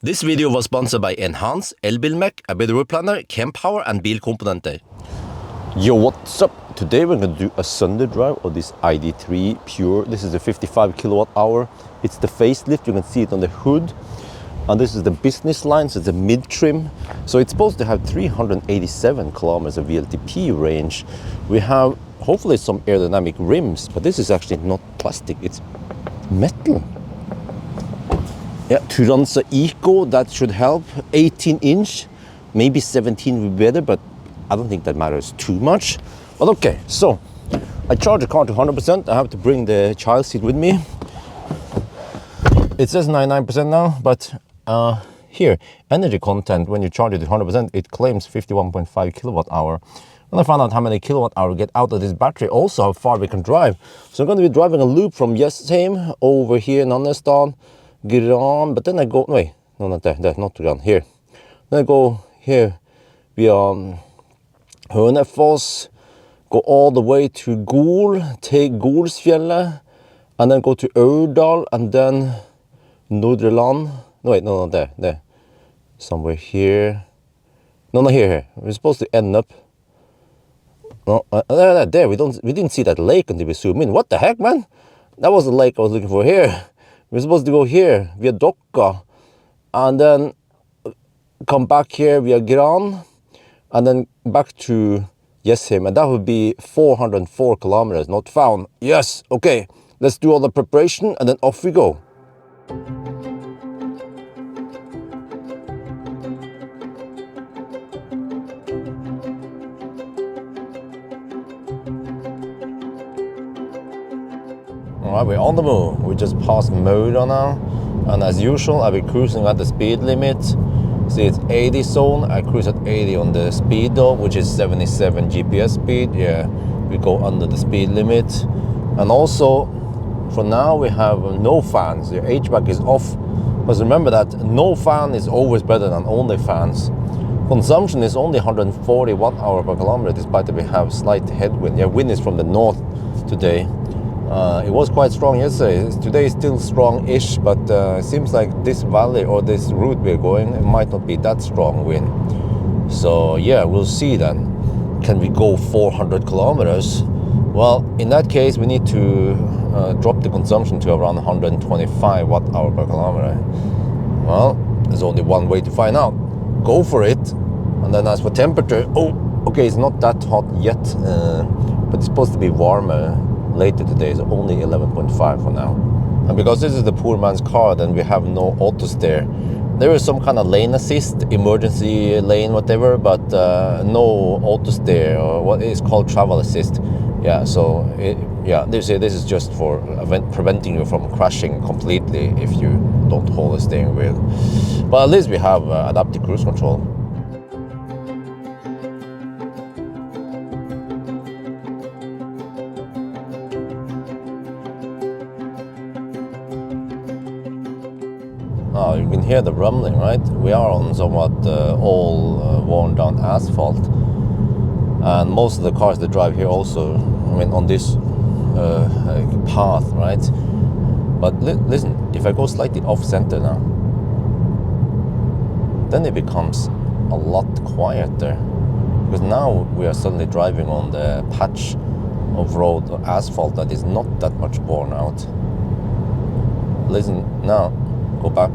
This video was sponsored by Enhance, Elbilmek, ABRP Planner, Kempower and bilkomponenter. Yo, what's up? Today we're going to do a Sunday drive of this ID3 Pure. This is a 55 kilowatt hour. It's the facelift, you can see it on the hood. And this is the business line, so it's a mid-trim. So it's supposed to have 387 kilometers of VLTP range. We have hopefully some aerodynamic rims, but this is actually not plastic, it's metal. Yeah, Turanza Eco, that should help. 18-inch, maybe 17 would be better, but I don't think that matters too much. But okay, so I charge the car to 100%. I have to bring the child seat with me. It says 99% now, but here, energy content, when you charge it to 100%, it claims 51.5 kilowatt hour. And I found out how many kilowatt hour we get out of this battery, also how far we can drive. So I'm going to be driving a loop from Jessheim over here in Nannestad, Gran, but then I go, wait, no, not there, not Gran, here. Then I go here via Hønefoss, go all the way to Gol, take Golsfjellet, and then go to Aurdal, and then Nordreland. No, wait, no, not there. Somewhere here. No, here. We're supposed to end up. No, there. We didn't see that lake until we zoom in. What the heck, man? That was the lake I was looking for here. We're supposed to go here via Dokka, and then come back here via Gran, and then back to Jessheim, and that would be 404 kilometers not found. Yes, okay, let's do all the preparation and then off we go. Alright, we're on the move. We just passed Møra now, and as usual I'll be cruising at the speed limit. See, it's 80 zone. I cruise at 80 on the speedo, which is 77 GPS speed. Yeah, we go under the speed limit. And also, for now we have no fans. The HVAC is off. But remember that no fan is always better than only fans. Consumption is only 140 watt hour per kilometer, despite that we have slight headwind. Yeah, wind is from the north today. It was quite strong yesterday. Today is still strong-ish, but it seems like this valley or this route we're going, it might not be that strong wind. So yeah, we'll see then. Can we go 400 kilometers? Well, in that case, we need to drop the consumption to around 125 watt hour per kilometer. Well, there's only one way to find out. Go for it. And then as for temperature, oh, okay, it's not that hot yet, but it's supposed to be warmer later today. Is only 11.5 for now. And because this is the poor man's car, then we have no auto steer. There is some kind of lane assist, emergency lane, whatever, but no auto steer, or what is called travel assist. Yeah, so this is just for preventing you from crashing completely if you don't hold the steering wheel. But at least we have adaptive cruise control. Oh, you can hear the rumbling, right? We are on somewhat all worn down asphalt. And most of the cars that drive here also, I mean, on this path, right? But listen, if I go slightly off center now, then it becomes a lot quieter. Because now we are suddenly driving on the patch of road or asphalt that is not that much worn out. Listen, now, go back.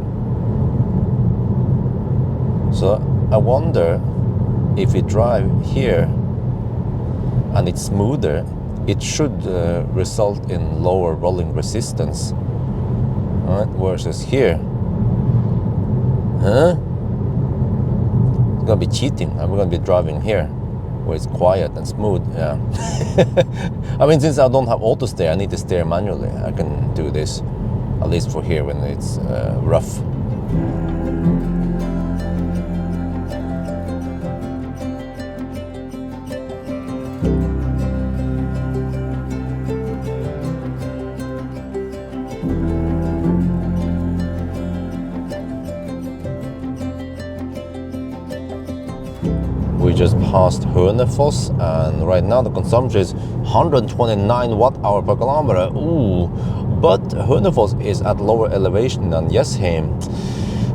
So I wonder if we drive here and it's smoother, it should result in lower rolling resistance, right? Versus here, huh? It's gonna be cheating, and we're gonna be driving here where it's quiet and smooth. Yeah. I mean, since I don't have auto steer, I need to steer manually. I can do this, at least for here when it's rough. We just passed Hønefoss, and right now the consumption is 129 watt hour per kilometer. Ooh, but Hønefoss is at lower elevation than Jessheim.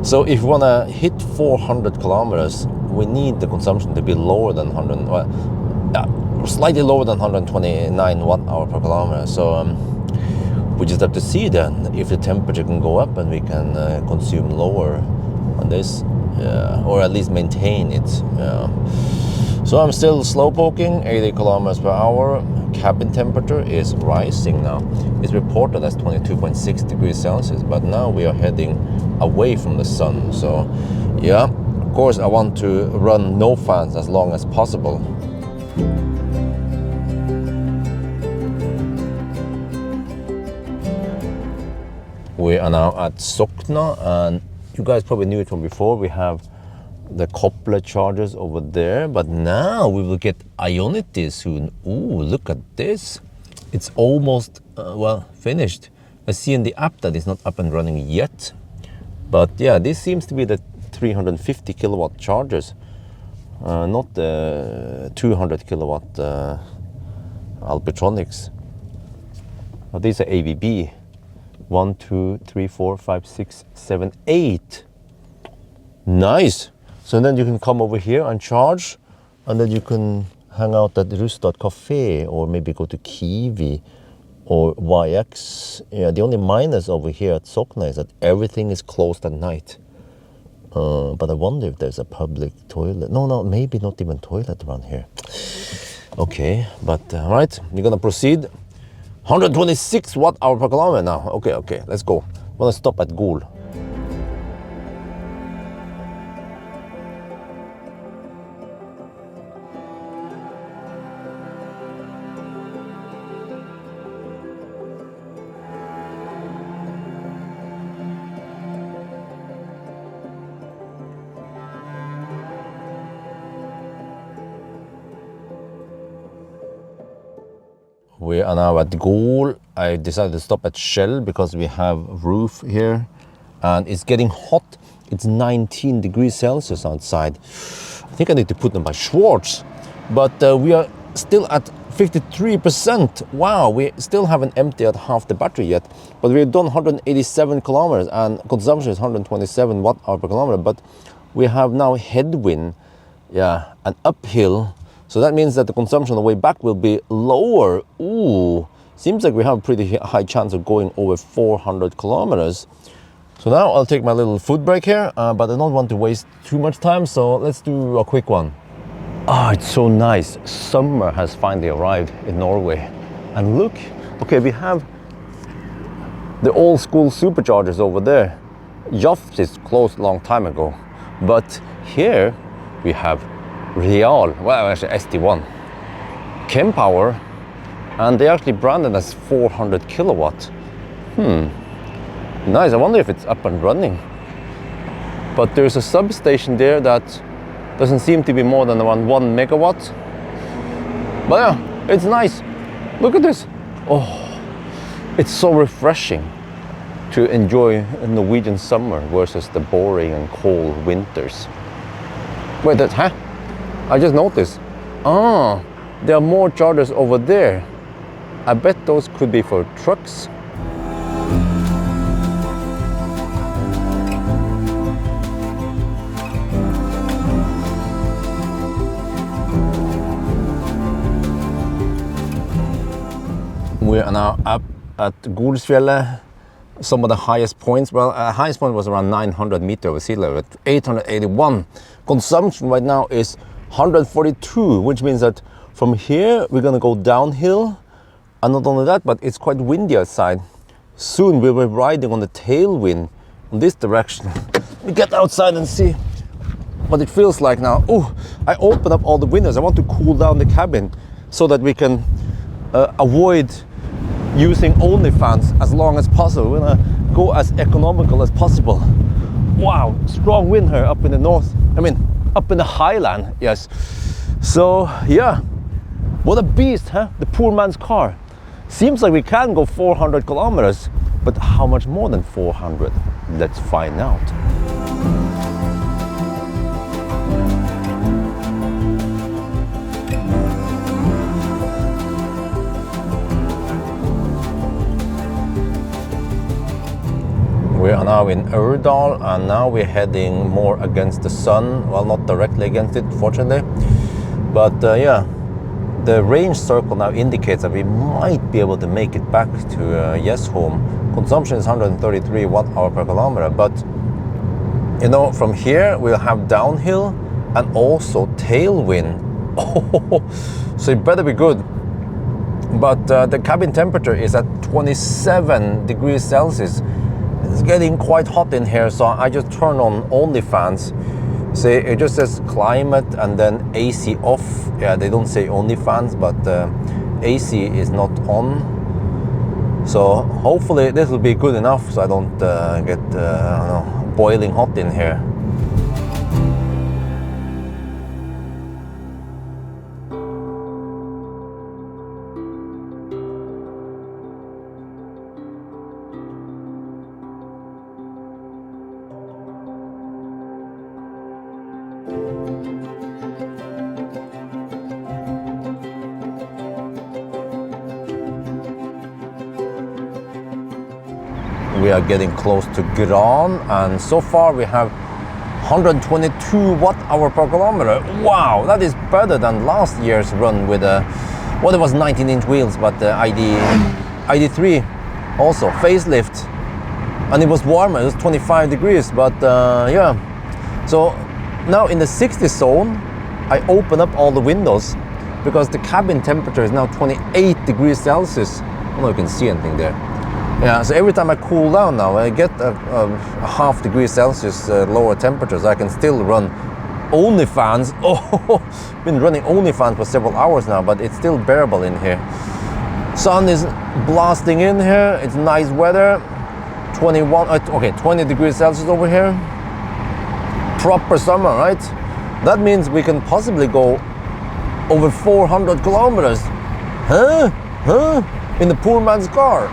So if you want to hit 400 kilometers, we need the consumption to be lower than 100, well, slightly lower than 129 watt-hour per kilometer. So we just have to see then if the temperature can go up and we can consume lower on this, or at least maintain it. So I'm still slow poking, 80 kilometers per hour. Cabin temperature is rising now. It's reported as 22.6 degrees Celsius, but now we are heading away from the sun. So yeah, of course I want to run no fans as long as possible. We are now at Sokna, and you guys probably knew it from before. We have the coupler chargers over there, but now we will get Ioniq soon. Ooh, look at this. It's almost, well, finished. I see in the app that it's not up and running yet. But yeah, this seems to be the 350 kilowatt chargers, not the 200 kilowatt Alpitronics. But these are ABB. 1, 2, 3, 4, 5, 6, 7, 8. Nice. So then you can come over here and charge, and then you can hang out at Rustad Cafe, or maybe go to Kiwi or YX. Yeah, the only minus over here at Sokna is that everything is closed at night. But I wonder if there's a public toilet. No, maybe not even toilet around here. Okay, but right, we're gonna proceed. 126 watt-hour per kilometer now. Okay, let's go. I'm gonna stop at Gol. We are now at Gol. I decided to stop at Shell because we have roof here and it's getting hot. It's 19 degrees Celsius outside. I think I need to put them by Schwartz, but we are still at 53%. Wow, we still haven't emptied half the battery yet, but we've done 187 kilometers and consumption is 127 watt-hour per kilometer, but we have now headwind, yeah, and uphill. So that means that the consumption on the way back will be lower. Ooh, seems like we have a pretty high chance of going over 400 kilometers. So now I'll take my little food break here, but I don't want to waste too much time, so let's do a quick one. Ah, it's so nice. Summer has finally arrived in Norway. And look, okay, we have the old school superchargers over there. Joft is closed a long time ago, but here we have Real, well actually SD1, Kempower, and they actually branded as 400 kilowatt. Nice, I wonder if it's up and running. But there's a substation there that doesn't seem to be more than around 1 megawatt. But yeah, it's nice. Look at this. Oh, it's so refreshing to enjoy a Norwegian summer versus the boring and cold winters. Wait, that's, huh? I just noticed. Ah, there are more chargers over there. I bet those could be for trucks. We are now up at Golsfjellet. Some of the highest points, well, highest point was around 900 meters over sea level, 881. Consumption right now is 142, which means that from here we're gonna go downhill, and not only that, but it's quite windy outside. Soon we will be riding on the tailwind in this direction. We get outside and see what it feels like now. Oh, I open up all the windows. I want to cool down the cabin so that we can avoid using only fans as long as possible. We're gonna go as economical as possible. Wow, strong wind here up in the north. I mean, up in the Highland, yes. So yeah, what a beast, huh? The poor man's car. Seems like we can go 400 kilometers, but how much more than 400? Let's find out. We are now now in Ørdal, and now we're heading more against the sun. Well, not directly against it, fortunately. But yeah, the range circle now indicates that we might be able to make it back to Gjesholm. Consumption is 133 watt-hour per kilometer, but you know, from here we'll have downhill and also tailwind. So it better be good. But the cabin temperature is at 27 degrees Celsius. It's getting quite hot in here, so I just turn on only fans. See, it just says climate and then AC off. Yeah, they don't say only fans, but AC is not on. So hopefully this will be good enough so I don't get boiling hot in here. We are getting close to Gran, and so far we have 122 watt-hour per kilometer. Wow, that is better than last year's run with well, it was 19-inch wheels, but the ID3 also facelift, and it was warmer. It was 25 degrees, but yeah. So now in the 60 zone, I open up all the windows because the cabin temperature is now 28 degrees Celsius. I don't know if you can see anything there. Yeah, so every time I cool down now, I get a half degree Celsius lower temperatures. I can still run only fans. Oh, been running only fans for several hours now, but it's still bearable in here. Sun is blasting in here. It's nice weather. 20 degrees Celsius over here. Proper summer, right? That means we can possibly go over 400 kilometers. Huh? In the poor man's car.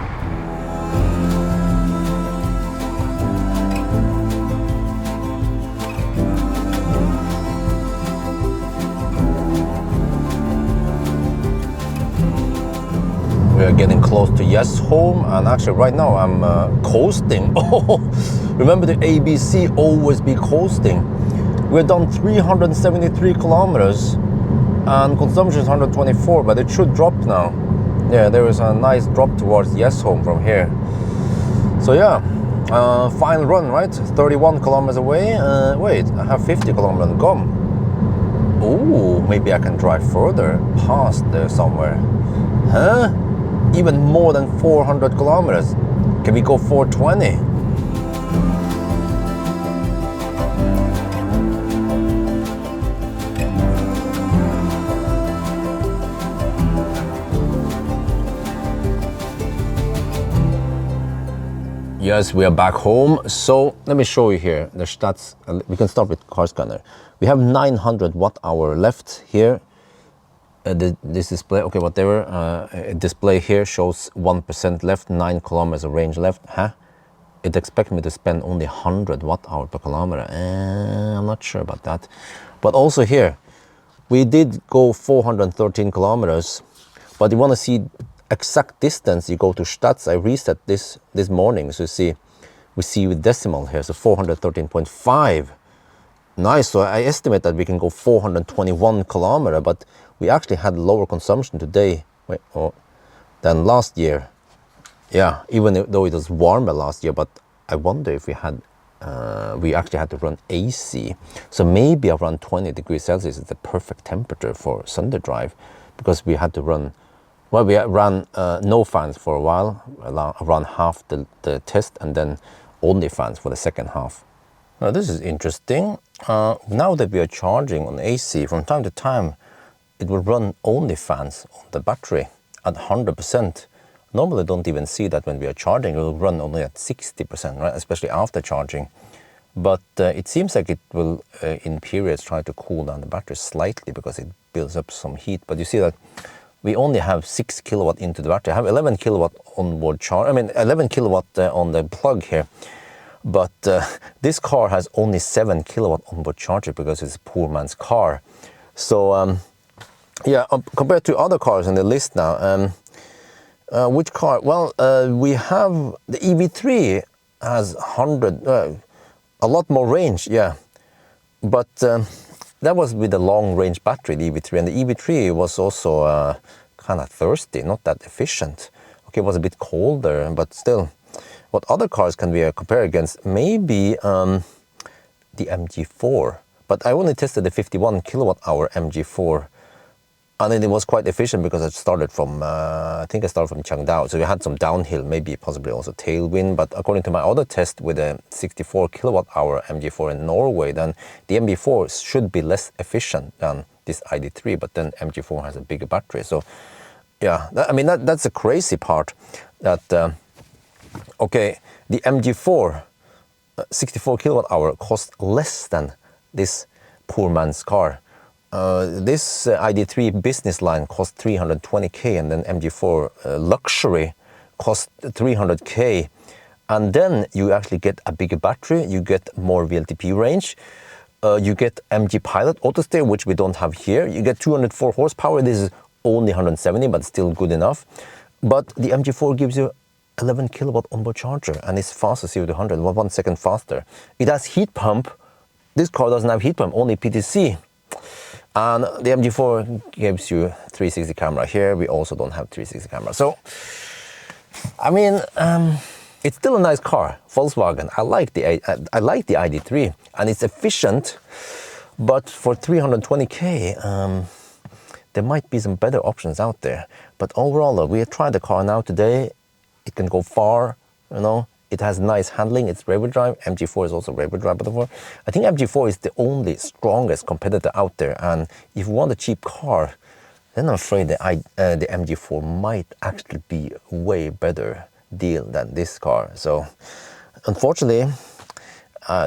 We are getting close to Gjesholm, and actually right now I'm coasting. Oh, remember the ABC, always be coasting. We're done 373 kilometers and consumption is 124, but it should drop now. Yeah, there is a nice drop towards Gjesholm from here. So yeah, final run, right? 31 kilometers away. Wait, I have 50 kilometers to go. Oh, maybe I can drive further past there somewhere. Huh? Even more than 400 kilometers. Can we go 420? Yes, we are back home. So let me show you here the stats. We can start with car scanner. We have 900 watt-hour left here. This display, okay, whatever, display here shows 1% left, 9 kilometers of range left. Huh? It expects me to spend only 100 watt-hour per kilometer. I'm not sure about that. But also here, we did go 413 kilometers, but you want to see exact distance, you go to stats. I reset this morning, so you see, we see with decimal here, so 413.5. Nice, so I estimate that we can go 421 kilometer, but we actually had lower consumption today than last year. Yeah, even though it was warmer last year, but I wonder if we actually had to run AC. So maybe around 20 degrees Celsius is the perfect temperature for Sunday drive, because we had to run, well, we ran no fans for a while, around half the test, and then only fans for the second half. Now this is interesting. Now that we are charging on AC, from time to time, it will run only fans on the battery at 100%. Normally don't even see that when we are charging, it will run only at 60%, right? Especially after charging. But it seems like it will, in periods, try to cool down the battery slightly because it builds up some heat. But you see that we only have 6 kilowatt into the battery. I have 11 kilowatt onboard charge. I mean, 11 kilowatt on the plug here. But this car has only 7 kilowatt onboard charger because it's a poor man's car. So yeah, compared to other cars on the list now, which car? Well, we have the EV3 has 100, a lot more range, yeah. But that was with the long range battery, the EV3, and the EV3 was also kind of thirsty, not that efficient. Okay, it was a bit colder, but still. What other cars can we compare against? Maybe the MG4, but I only tested the 51 kilowatt hour MG4, and then it was quite efficient because I started from, I think I started from Changdao, so we had some downhill, maybe possibly also tailwind, but according to my other test with a 64 kilowatt hour MG4 in Norway, then the MG4 should be less efficient than this ID3, but then MG4 has a bigger battery. So yeah, I mean, that's the crazy part, that, okay, the MG4 64 kilowatt hour costs less than this poor man's car. This ID3 business line cost 320k, and then MG4 luxury cost 300k, and then you actually get a bigger battery, you get more VLTP range, you get MG Pilot auto steer, which we don't have here, you get 204 horsepower. This is only 170, but still good enough. But the MG4 gives you 11 kilowatt onboard charger, and it's faster, 0 to 100, 1 second faster. It has heat pump. This car doesn't have heat pump, only PTC. And the MG4 gives you 360 camera. Here we also don't have 360 camera. So, I mean, it's still a nice car, Volkswagen. I like the ID3, and it's efficient. But for 320k, there might be some better options out there. But overall, we tried the car now today. It can go far, you know. It has nice handling, it's rear-wheel drive. MG4 is also rear-wheel drive, but I think MG4 is the only strongest competitor out there. And if you want a cheap car, then I'm afraid the MG4 might actually be a way better deal than this car. So unfortunately,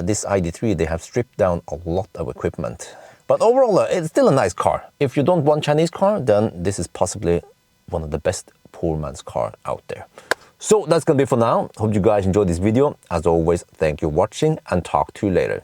this ID3, they have stripped down a lot of equipment. But overall, it's still a nice car. If you don't want Chinese car, then this is possibly one of the best poor man's car out there. So that's gonna be for now. Hope you guys enjoyed this video. As always, thank you for watching, and talk to you later.